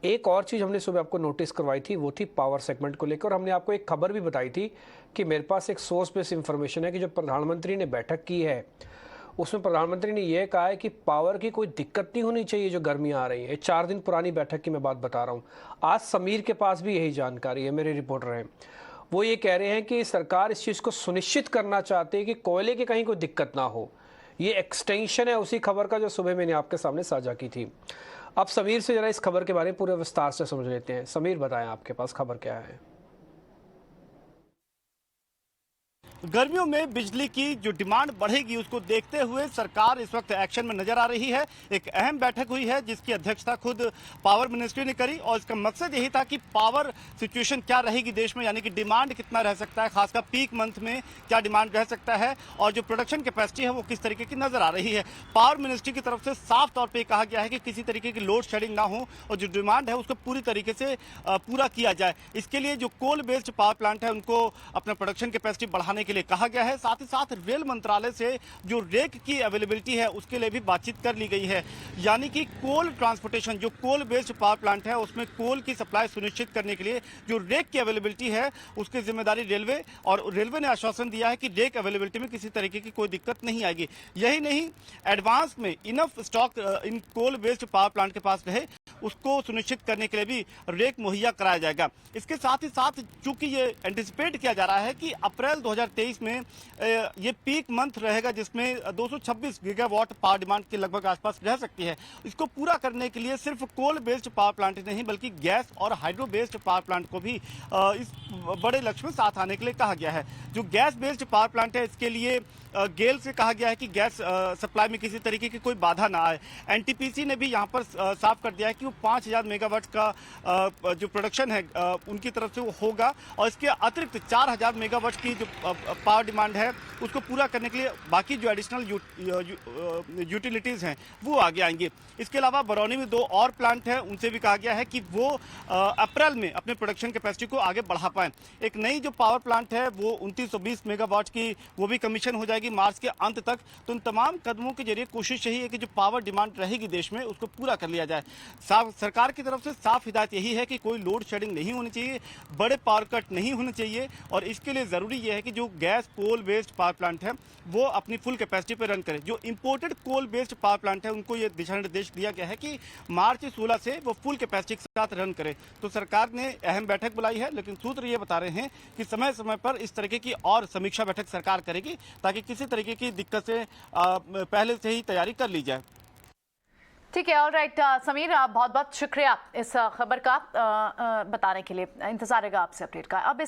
एक और चीज़ हमने सुबह आपको नोटिस करवाई थी, वो थी पावर सेगमेंट को लेकर, और हमने आपको एक खबर भी बताई थी कि मेरे पास एक सोर्स बेस्ड इंफॉर्मेशन है कि जो प्रधानमंत्री ने बैठक की है उसमें प्रधानमंत्री ने यह कहा है कि पावर की कोई दिक्कत नहीं होनी चाहिए जो गर्मियां आ रही है। 4 दिन पुरानी बैठक की मैं बात बता रहा हूँ। आज समीर के पास भी यही जानकारी है, मेरे रिपोर्टर हैं, वो ये कह रहे हैं कि सरकार इस चीज़ को सुनिश्चित करना चाहती है कि कोयले की कहीं कोई दिक्कत ना हो। ये एक्सटेंशन है उसी खबर का जो सुबह मैंने आपके सामने साझा की थी। अब समीर से जरा इस खबर के बारे में पूरे विस्तार से समझ लेते हैं। समीर, बताएं आपके पास खबर क्या है। गर्मियों में बिजली की जो डिमांड बढ़ेगी उसको देखते हुए सरकार इस वक्त एक्शन में नजर आ रही है। एक अहम बैठक हुई है जिसकी अध्यक्षता खुद पावर मिनिस्ट्री ने करी और इसका मकसद यही था कि पावर सिचुएशन क्या रहेगी देश में, यानी कि डिमांड कितना रह सकता है, खासकर पीक मंथ में क्या डिमांड रह सकता है और जो प्रोडक्शन कैपेसिटी है वो किस तरीके की नजर आ रही है। पावर मिनिस्ट्री की तरफ से साफ तौर पर कहा गया है कि किसी तरीके की लोड शेडिंग ना हो और जो डिमांड है उसको पूरी तरीके से पूरा किया जाए। इसके लिए जो कोल बेस्ड पावर प्लांट है उनको अपना प्रोडक्शन कैपेसिटी बढ़ाने के लिए कहा गया है। साथ ही साथ रेल मंत्रालय से जो रेक की अवेलेबिलिटी है उसके लिए भी बातचीत कर ली गई है, यानी कि कोल ट्रांसपोर्टेशन, जो कोल बेस्ड पावर प्लांट है उसमें कोल की सप्लाई सुनिश्चित करने के लिए जो रेक की अवेलेबिलिटी है उसकी जिम्मेदारी रेलवे, और रेलवे ने आश्वासन दिया है कि रेक अवेलेबिलिटी में किसी तरीके की कोई दिक्कत नहीं आएगी। यही नहीं, एडवांस में enough stock in coal based power plant के पास रहे उसको सुनिश्चित करने के लिए भी रेक मुहैया कराया जाएगा। इसके साथ ही साथ चूंकि ये एंटिसिपेट किया जा रहा है कि अप्रैल 2023 में ये पीक मंथ रहेगा जिसमें 226 गीगावाट पावर डिमांड के लगभग आसपास रह सकती है। इसको पूरा करने के लिए सिर्फ कोल बेस्ड पावर प्लांट नहीं बल्कि गैस और हाइड्रो बेस्ड पावर प्लांट को भी इस बड़े लक्ष्य में साथ आने के लिए कहा गया है। जो गैस बेस्ड पावर प्लांट है इसके लिए गेल से कहा गया है कि गैस सप्लाई में किसी तरीके की कोई बाधा ना आए। एनटीपीसी ने भी यहाँ पर साफ कर दिया है कि वो 5000 मेगावाट का जो प्रोडक्शन है उनकी तरफ से वो होगा और इसके अतिरिक्त 4000 मेगावाट की जो पावर डिमांड है उसको पूरा करने के लिए बाकी जो एडिशनल यूटिलिटीज़ हैं वो आगे आएंगे। इसके अलावा बरौनी में 2 और प्लांट हैं, उनसे भी कहा गया है कि वो अप्रैल में अपने प्रोडक्शन कैपेसिटी को आगे बढ़ा पाएं। एक नई जो पावर प्लांट है वो 2920 मेगावाट की वो भी कमीशन हो जाएगी मार्च के अंत तक। तो इन तमाम कदमों के जरिए कोशिश यही है कि जो पावर डिमांड रहेगी देश में उसको पूरा कर लिया जाए। सरकार की तरफ से साफ हिदायत यही है कि कोई लोड शेडिंग नहीं होनी चाहिए, बड़े पावर कट नहीं होने चाहिए और इसके लिए ज़रूरी यह है कि जो gas coal based power plant है वो अपनी फुल कैपेसिटी पर रन करे। जो imported coal based power plant है उनको ये दिशा निर्देश दिया गया है कि मार्च 16 से वो फुल कैपेसिटी के साथ रन करे। तो सरकार ने अहम बैठक बुलाई है, लेकिन सूत्र ये बता रहे हैं कि समय समय पर इस तरीके की और समीक्षा बैठक सरकार करेगी ताकि किसी तरीके की दिक्कत से पहले से ही तैयारी कर ली जाए। ठीक है, ऑल राइट समीर, बहुत बहुत शुक्रिया इस खबर का बताने के लिए। इंतजार रहेगा आपसे अपडेट का। अब